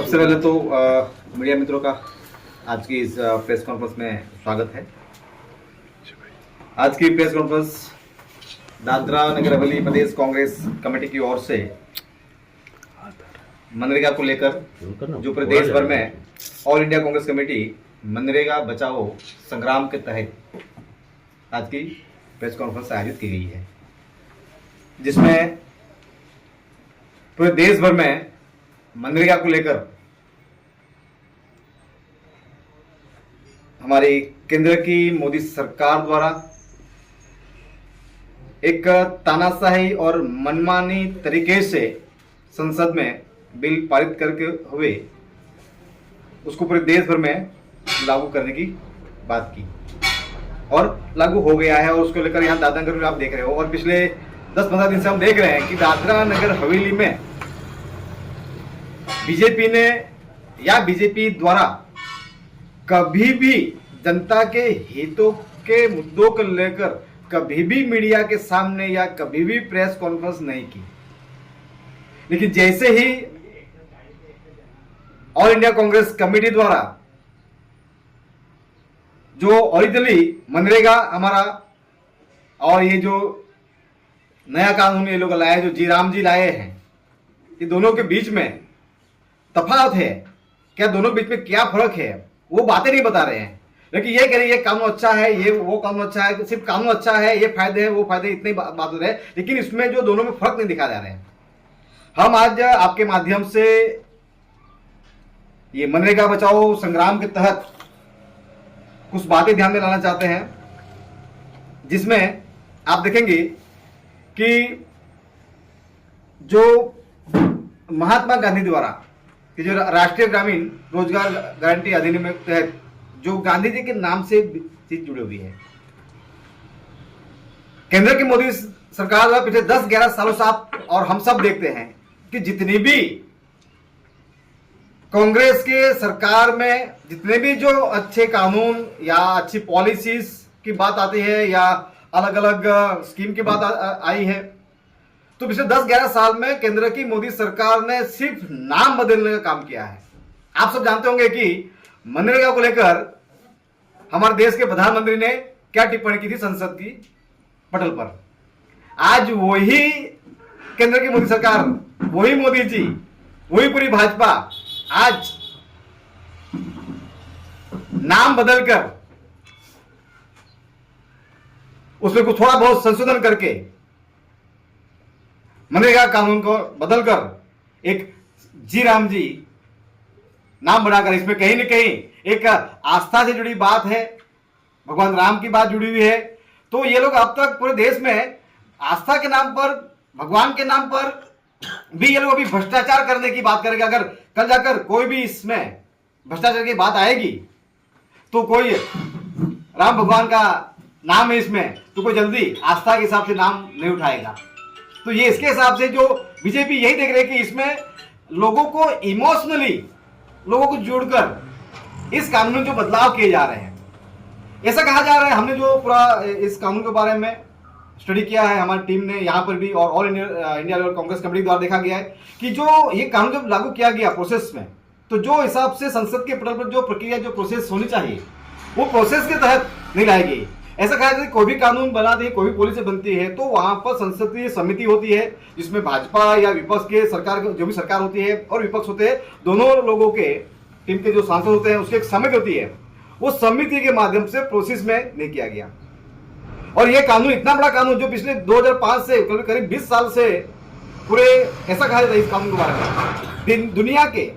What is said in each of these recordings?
सबसे पहले तो मीडिया मित्रों का आज की इस प्रेस कॉन्फ्रेंस में स्वागत है। आज की प्रेस कॉन्फ्रेंस दादरा नगर हवेली प्रदेश कांग्रेस कमेटी की ओर से मनरेगा को लेकर जो प्रदेश भर में all India Congress committee MNREGA बचाओ संग्राम के तहत आज की प्रेस कॉन्फ्रेंस आयोजित की गई है, जिसमें पूरे देश भर में मनरेगा को लेकर हमारी केंद्र की मोदी सरकार द्वारा एक तानाशाही और मनमानी तरीके से संसद में बिल पारित करके हुए उसको पूरे देश भर में लागू करने की बात की और लागू हो गया है। और उसको लेकर यहाँ दादरा नगर में आप देख रहे हो, और पिछले 10-15 दिन से हम देख रहे हैं कि दादरा नगर हवेली में बीजेपी ने या बीजेपी द्वारा कभी भी जनता के हितों के मुद्दों को लेकर कभी भी मीडिया के सामने या कभी भी प्रेस कॉन्फ्रेंस नहीं की। लेकिन जैसे ही ऑल इंडिया कांग्रेस कमेटी द्वारा जो ओरिजिनली मनरेगा हमारा और ये जो नया कानून ये लोग लाए, जो जी राम जी लाए हैं, ये दोनों के बीच में तफावत है क्या, दोनों बीच में क्या फर्क है, वो बातें नहीं बता रहे हैं। लेकिन ये कह रहे ये कानून अच्छा है, ये वो कानून अच्छा है, सिर्फ कानून अच्छा है, ये फायदे हैं वो फायदे, इतनी बात हो रहे हैं, लेकिन इसमें जो दोनों में फर्क नहीं दिखा जा रहे हैं। हम आज आपके माध्यम से ये मनरेगा बचाओ संग्राम के तहत कुछ बातें ध्यान में लाना चाहते हैं, जिसमें आप देखेंगे कि जो महात्मा गांधी द्वारा कि जो राष्ट्रीय ग्रामीण रोजगार गारंटी अधिनियम के तहत जो गांधी जी के नाम से चीज जुड़ी हुई है, केंद्र की मोदी सरकार द्वारा पिछले 10-11 सालों से आप और हम सब देखते हैं कि जितनी भी कांग्रेस के सरकार में जितने भी जो अच्छे कानून या अच्छी पॉलिसीज की बात आती है या अलग अलग स्कीम की बात आई है, तो पिछले 10-11 साल में केंद्र की मोदी सरकार ने सिर्फ नाम बदलने का काम किया है। आप सब जानते होंगे कि मनरेगा को लेकर हमारे देश के प्रधानमंत्री ने क्या टिप्पणी की थी संसद की पटल पर। आज वही केंद्र की मोदी सरकार, वही मोदी जी, वही पूरी भाजपा आज नाम बदलकर उसमें कुछ थोड़ा बहुत संशोधन करके मनरेगा कानून को बदलकर एक जी राम जी नाम बढ़ाकर इसमें कहीं न कहीं एक आस्था से जुड़ी बात है, भगवान राम की बात जुड़ी हुई है। तो ये लोग अब तक पूरे देश में आस्था के नाम पर, भगवान के नाम पर भी ये लोग अभी भ्रष्टाचार करने की बात करेंगे। अगर कल जाकर कोई भी इसमें भ्रष्टाचार की बात आएगी तो कोई राम भगवान का नाम है इसमें, तो कोई जल्दी आस्था के हिसाब से नाम नहीं उठाएगा। तो ये इसके हिसाब से जो बीजेपी यही देख रहे हैं कि इसमें लोगों को इमोशनली लोगों को जोड़कर इस कानून में जो बदलाव किए जा रहे हैं, ऐसा कहा जा रहा है। हमने जो पूरा इस कानून के बारे में स्टडी किया है, हमारी टीम ने यहाँ पर भी और ऑल इंडिया कांग्रेस कमेटी द्वारा देखा गया है कि जो ये कानून जब लागू किया गया प्रोसेस में, तो जो हिसाब से संसद के पटल पर जो प्रक्रिया जो प्रोसेस होनी चाहिए वो प्रोसेस के तहत नहीं लाई गई। ऐसा कहा जाता है कोई भी कानून बना दे, कोई भी पॉलिसी बनती है तो वहां पर संसदीय समिति होती है जिसमें भाजपा या विपक्ष के सरकार जो भी सरकार होती है और विपक्ष होते हैं, दोनों लोगों के टीम के जो सांसद होते हैं उसकी एक समिति होती है। वो समिति के माध्यम से प्रोसेस में नहीं किया गया। और ये कानून इतना बड़ा कानून जो पिछले 2005 से करीब 20 साल से पूरे, ऐसा कहा जाता है इस कानून के बारे में, दुनिया के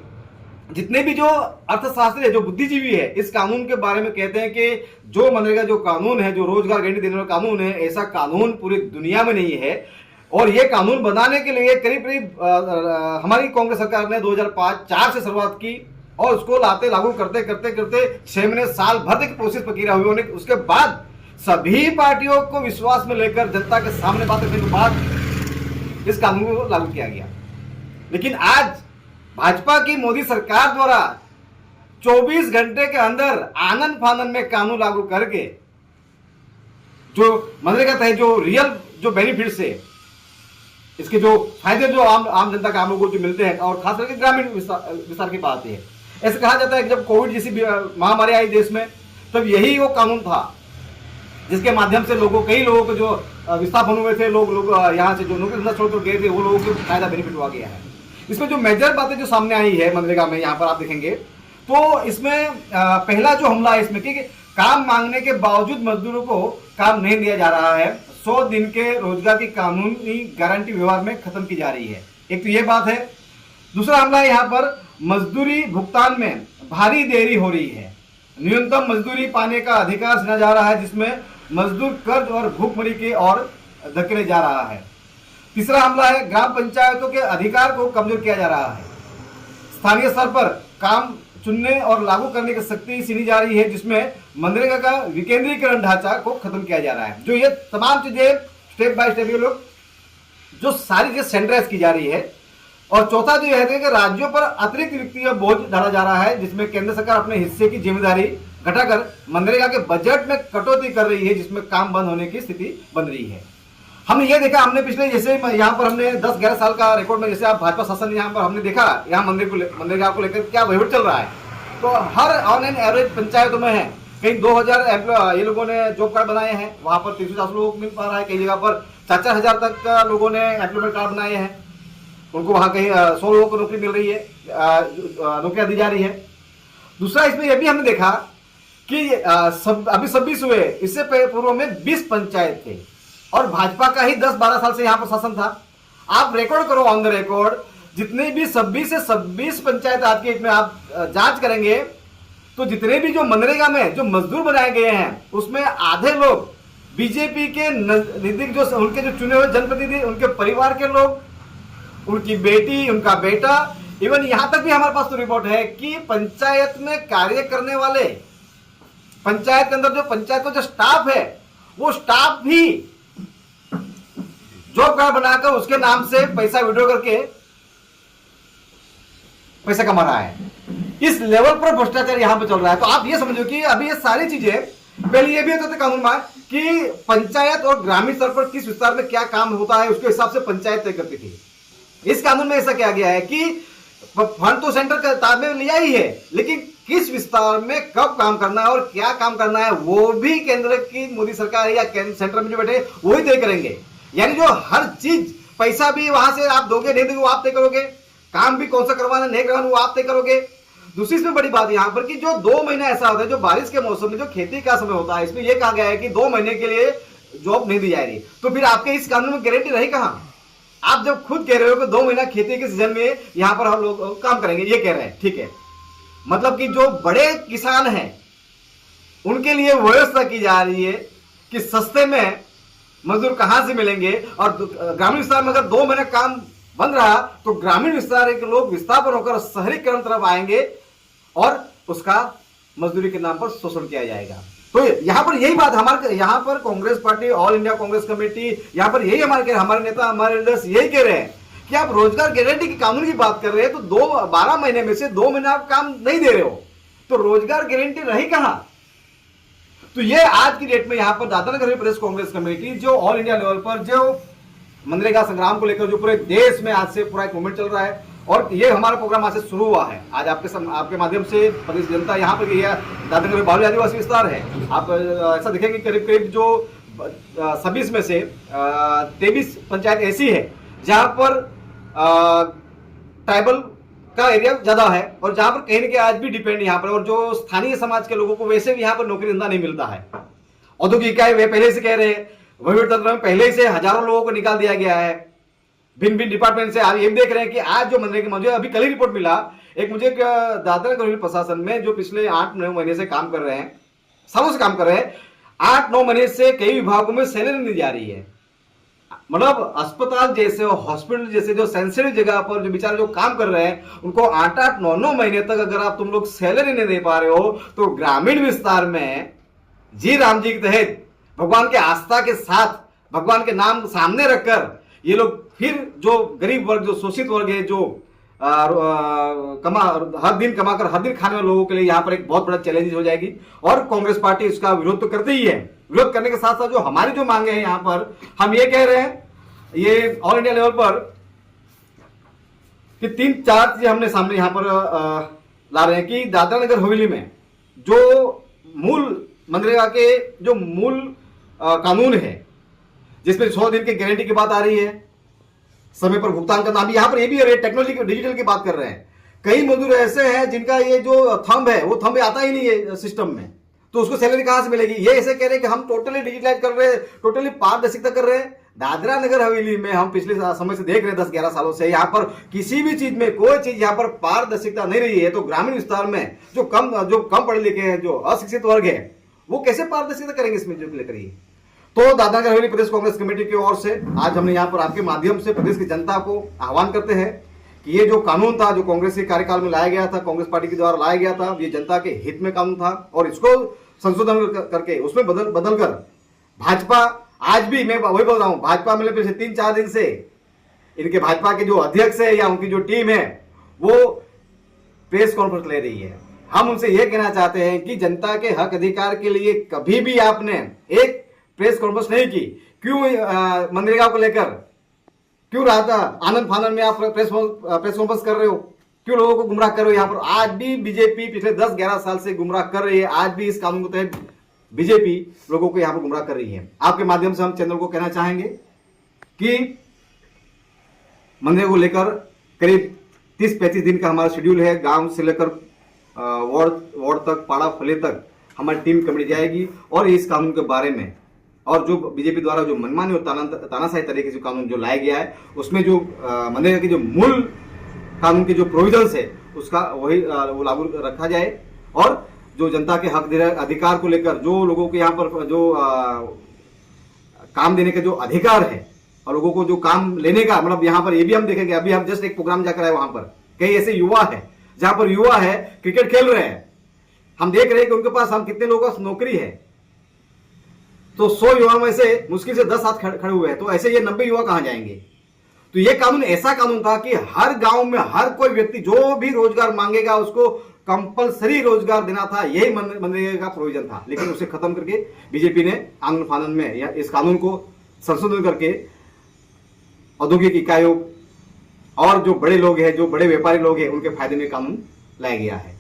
जितने भी जो अर्थशास्त्री है, जो बुद्धिजीवी है, इस कानून के बारे में कहते हैं कि जो मनरेगा जो कानून है, जो रोजगार गारंटी देने वाला कानून है, ऐसा कानून पूरी दुनिया में नहीं है। और ये कानून बनाने के लिए करीब करीब हमारी कांग्रेस सरकार ने 2005-4 से शुरुआत की और उसको लाते लागू करते करते करते 6 महीने साल भर तक प्रोसेस प्रक्रिया हुई होने उसके बाद सभी पार्टियों को विश्वास में लेकर जनता के सामने बात करने के बाद इस कानून को लागू किया गया। लेकिन आज भाजपा की मोदी सरकार द्वारा 24 घंटे के अंदर आनन फानन में कानून लागू करके जो मनरेगा तहत जो रियल जो बेनिफिट्स है इसके जो फायदे जो आम जनता के आम लोगों को जो मिलते हैं, और खास करके ग्रामीण विस्तार की बात आती है। ऐसे कहा जाता है कि जब कोविड जैसी महामारी आई देश में, तब यही वो कानून था जिसके माध्यम से कई लोगों को जो विस्थापन हुए थे, लोग यहाँ से जो नौकरी धंधा छोड़कर गए थे, वो लोगों को फायदा बेनिफिट हुआ गया है। इसमें जो मेजर बातें जो सामने आई है मनरेगा में, यहाँ पर आप देखेंगे तो इसमें पहला जो हमला है इसमें कि काम मांगने के बावजूद मजदूरों को काम नहीं दिया जा रहा है। 100 दिन के रोजगार की कानूनी गारंटी व्यवहार में खत्म की जा रही है। एक तो ये बात है। दूसरा हमला है यहाँ पर मजदूरी भुगतान में भारी देरी हो रही है। न्यूनतम मजदूरी पाने का अधिकार छीना जा रहा है, जिसमें मजदूर कर्ज और भूखमरी की ओर धकेले जा रहा है। तीसरा हमला है ग्राम पंचायतों के अधिकार को कमजोर किया जा रहा है। स्थानीय स्तर पर काम चुनने और लागू करने की शक्ति छीनी जा रही है, जिसमें मनरेगा का विकेंद्रीकरण ढांचा को खत्म किया जा रहा है। जो ये तमाम चीजें स्टेप बाय स्टेप ये लोग जो सारी चीजें सेंट्रलाइज की जा रही है। और चौथा जो है कि राज्यों पर अतिरिक्त वित्तीय बोझ डाला जा रहा है, जिसमें केंद्र सरकार अपने हिस्से की जिम्मेदारी घटाकर मनरेगा के बजट में कटौती कर रही है, जिसमें काम बंद होने की स्थिति बन रही है। हमने ये देखा, हमने पिछले जैसे यहाँ पर हमने 10-11 साल का रिकॉर्ड में जैसे आप भाजपा शासन यहाँ पर हमने देखा, यहाँ मनरेगा को लेकर क्या वहीवट चल रहा है। तो हर ऑन एन एवरेज पंचायतों में है, कहीं 2000 ये लोगों ने जॉब कार्ड बनाए हैं, वहां पर 300 लोगों को मिल पा रहा है, कई जगह पर 4-4 हजार तक का लोगों ने एम्प्लॉयमेंट कार्ड बनाए हैं, उनको वहां कहीं 100 लोगों को नौकरी मिल रही है, नौकरियां दी जा रही है। दूसरा इसमें यह भी हमने देखा कि अभी 26 हुए, इससे पूर्व में 20 पंचायत थे और भाजपा का ही 10-12 साल से यहाँ पर शासन था। आप रिकॉर्ड करो ऑन द रिकॉर्ड, जितने भी 26 पंचायत आज के इसमें आप जांच करेंगे तो जितने भी जो मनरेगा में जो मजदूर बनाए गए हैं, उसमें आधे लोग बीजेपी के नजदीक जो उनके जो चुने हुए जनप्रतिनिधि, उनके परिवार के लोग, उनकी बेटी, उनका बेटा, इवन यहां तक भी हमारे पास तो रिपोर्ट है कि पंचायत में कार्य करने वाले, पंचायत के अंदर जो पंचायत का जो स्टाफ है, वो स्टाफ भी जॉब कार्ड बनाकर उसके नाम से पैसा विड्रॉ करके पैसा कमा रहा है। इस लेवल पर भ्रष्टाचार यहां पर चल रहा है। तो आप ये समझो कि अभी ये सारी चीजें, पहले ये भी होता था कानून में कि पंचायत और ग्रामीण स्तर पर किस विस्तार में क्या काम होता है, उसके हिसाब से पंचायत तय करती थी। इस कानून में ऐसा किया गया है कि फंड तो सेंटर के ताब में लिया ही है, लेकिन किस विस्तार में कब काम करना है और क्या काम करना है, वो भी केंद्र की मोदी सरकार या सेंटर में जो बैठे वो ही तय करेंगे। यानी जो हर चीज, पैसा भी वहां से आप दोगे नहीं दोगे वो आप तय करोगे, काम भी कौन सा करवाना नहीं करवाना वो आप तय करोगे। दूसरी इसमें बड़ी बात यहाँ पर कि जो 2 महीना ऐसा होता है, जो बारिश के मौसम में जो खेती का समय होता है, इसमें यह कहा गया है कि 2 महीने के लिए जॉब नहीं दी जाएगी। तो फिर आपके इस कानून में गारंटी रही कहां? आप जब खुद कह रहे हो कि 2 महीना खेती के सीजन में यहां पर हम लोग काम करेंगे, ये कह रहे हैं, ठीक है, मतलब कि जो बड़े किसान हैं उनके लिए व्यवस्था की जा रही है कि सस्ते में मजदूर कहां से मिलेंगे। और ग्रामीण विस्तार में अगर 2 महीने काम बंद रहा तो ग्रामीण विस्तार के लोग विस्थापन होकर शहरीकरण तरफ आएंगे और उसका मजदूरी के नाम पर शोषण किया जाएगा। तो यहां पर यही बात हमारे यहां पर Congress party, all India Congress committee, यहां पर यही हमारे नेता, हमारे लीडर्स यही कह रहे हैं कि आप रोजगार गारंटी के कानून की बात कर रहे हैं तो 12 महीने में से 2 महीने आप काम नहीं दे रहे हो, तो रोजगार गारंटी रही कहां? तो ये आज की डेट में यहां पर दादरनगर प्रदेश कांग्रेस कमेटी जो ऑल इंडिया लेवल पर जो मनरेगा संग्राम को लेकर जो पूरे देश में आज से पूरा एक मूवमेंट चल रहा है, और ये हमारा प्रोग्राम आज से शुरू हुआ है। आज आपके माध्यम से प्रदेश जनता यहाँ पर गई है। दादरनगर बाहुल्य आदिवासी विस्तार है, आप ऐसा देखेंगे करीब करीब जो 26 में से 23 पंचायत ऐसी है जहां पर ट्राइबल का एरिया ज्यादा है और जहां पर कहीं ना कहीं आज भी डिपेंड यहाँ पर, और जो स्थानीय समाज के लोगों को वैसे भी यहाँ पर नौकरी धंधा नहीं मिलता है। औद्योगिक इकाई वे पहले से कह रहे हैं, वहीवट तंत्र में पहले से हजारों लोगों को निकाल दिया गया है भिन्न भिन्न डिपार्टमेंट से। आप ये देख रहे हैं कि आज जो मनरेगा, मुझे अभी कल ही रिपोर्ट मिला, मुझे दादरा प्रशासन में जो पिछले 8-9 महीने से काम कर रहे हैं, सालों से काम कर रहे हैं, 8-9 महीने से कई विभागों में सैलरी नहीं जा रही है। मतलब अस्पताल जैसे, हॉस्पिटल जैसे जो सेंसिटिव जगह पर जो बेचारे जो काम कर रहे हैं, उनको 8-8, 9-9 महीने तक अगर आप तुम लोग सैलरी नहीं दे पा रहे हो, तो ग्रामीण विस्तार में जी राम जी के तहत भगवान के आस्था के साथ, भगवान के नाम सामने रखकर ये लोग फिर जो गरीब वर्ग, जो शोषित वर्ग है, जो हर दिन कमाकर हर दिन खाने वाले लोगों के लिए यहाँ पर एक बहुत बड़ा चैलेंज हो जाएगी। और कांग्रेस पार्टी इसका विरोध तो करती ही है। विरोध करने के साथ साथ जो हमारी जो मांगे हैं यहाँ पर, हम ये कह रहे हैं ये ऑल इंडिया लेवल पर कि 3-4 चीजें हमने सामने यहां पर ला रहे हैं कि दादरा नगर हवेली में जो मूल मनरेगा के जो मूल कानून है, जिसमें 100 दिन की गारंटी की बात आ रही है, समय पर भुगतान करना, अभी यहां पर ये भी टेक्नोलॉजी की डिजिटल की बात कर रहे हैं। कई मजदूर ऐसे हैं जिनका ये जो थंब है वो थंब आता ही नहीं है सिस्टम में, तो उसको सैलरी कहां से मिलेगी? ये ऐसे कह रहे हैं कि हम टोटली डिजिटलाइज कर रहे हैं, टोटली पारदर्शिता कर रहे हैं। दादरा नगर हवेली में हम पिछले समय से देख रहे हैं 10-11 सालों से यहाँ पर किसी भी चीज में कोई चीज यहाँ पर पारदर्शिता नहीं रही है। तो ग्रामीण विस्तार में जो कम पढ़े लिखे हैं, जो अशिक्षित वर्ग है, वो कैसे पारदर्शिता करेंगे इसमें जो लेकर? तो दादरा नगर हवेली प्रदेश कांग्रेस कमेटी की ओर से आज हमने यहाँ पर आपके माध्यम से प्रदेश की जनता को आह्वान करते हैं कि ये जो कानून था, जो कांग्रेस के कार्यकाल में लाया गया था, कांग्रेस पार्टी के द्वारा लाया गया था, ये जनता के हित में कानून था और इसको संशोधन करके उसमें बदलकर भाजपा, आज भी मैं वही बोल रहा हूं, भाजपा में पिछले 3-4 दिन से इनके भाजपा के जो अध्यक्ष है या उनकी जो टीम है वो प्रेस कॉन्फ्रेंस ले रही है। हम उनसे यह कहना चाहते हैं कि जनता के हक अधिकार के लिए कभी भी आपने एक प्रेस कॉन्फ्रेंस नहीं की। क्यों मनरेगा को लेकर क्यों रात आनंद फानंद में आप प्रेस कॉन्फ्रेंस कर रहे हो? क्यों लोगों को गुमराह कर रहे हो? यहाँ पर आज भी बीजेपी पिछले 10-11 साल से गुमराह कर रही है। आज भी इस कानून के तहत बीजेपी लोगों को यहाँ पर गुमराह कर रही है। आपके माध्यम से हम चैनल को कहना चाहेंगे कि मनरेगा को लेकर करीब 30-35 दिन का हमारा शेड्यूल है। गांव से लेकर वार्ड तक, पाड़ा फले तक हमारी टीम कमेटी जाएगी और इस कानून के बारे में और जो बीजेपी द्वारा जो मनमानी और तानाशाही तरीके से कानून जो लाया गया है उसमें जो मनरेगा की जो मूल कानून के जो प्रोविजंस है उसका वही वो लागू रखा जाए और जो जनता के हक अधिकार को लेकर जो लोगों के यहाँ पर जो काम देने का जो अधिकार है और लोगों को जो काम लेने का, मतलब यहाँ पर ये भी हम देखेंगे। अभी हम जस्ट एक प्रोग्राम जाकर आए, वहां पर कई ऐसे युवा है जहां पर युवा है क्रिकेट खेल रहे हैं, हम देख रहे हैं कि उनके पास हम कितने लोगों का नौकरी है, तो 100 युवा में से मुश्किल से 10 हाथ खड़े हुए हैं, तो ऐसे ये 90 युवा कहां जाएंगे? तो ये कानून ऐसा कानून था कि हर गांव में हर कोई व्यक्ति जो भी रोजगार मांगेगा उसको कंपलसरी रोजगार देना था, यही मनरेगा का प्रोविजन था। लेकिन उसे खत्म करके बीजेपी ने आनंद फानंद में या इस कानून को संशोधन करके औद्योगिक इकाइयों और जो बड़े लोग हैं, जो बड़े व्यापारी लोग हैं, उनके फायदे में कानून लाया गया है।